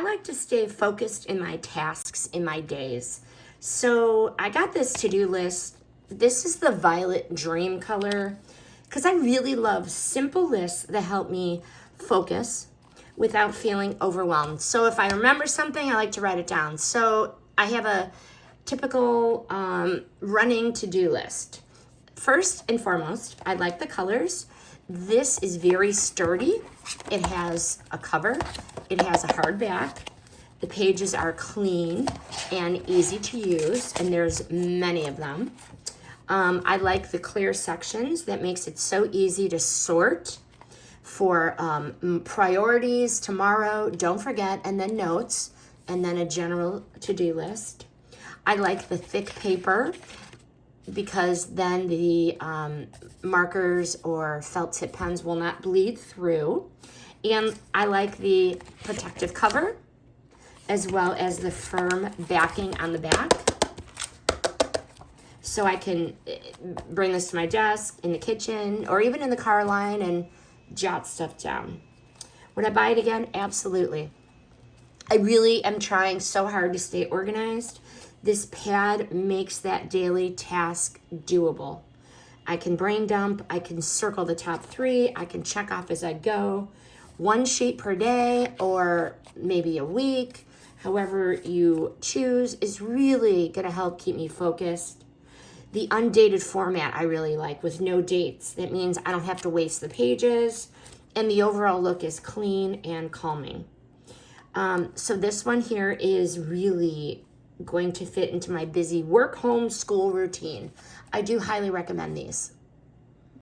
I like to stay focused in my tasks in my days. So I got this to-do list. This is the violet dream color because I really love simple lists that help me focus without feeling overwhelmed. So if I remember something, I like to write it down. So I have a typical running to-do list. First and foremost, I like the colors. This is very sturdy. It has a cover. It has a hard back. The pages are clean and easy to use, and there's many of them. I like the clear sections. That makes it so easy to sort for priorities, tomorrow, don't forget, and then notes, and then a general to-do list. I like the thick paper because then the markers or felt tip pens will not bleed through. And I like the protective cover as well as the firm backing on the back. So I can bring this to my desk, in the kitchen, or even in the car line and jot stuff down. Would I buy it again? Absolutely. I really am trying so hard to stay organized. This pad makes that daily task doable. I can brain dump, I can circle the top 3, I can check off as I go. 1 sheet per day or maybe a week, however you choose, is really gonna help keep me focused. The undated format I really like with no dates. That means I don't have to waste the pages, and the overall look is clean and calming. So this one here is really going to fit into my busy work, home, school routine. I do highly recommend these.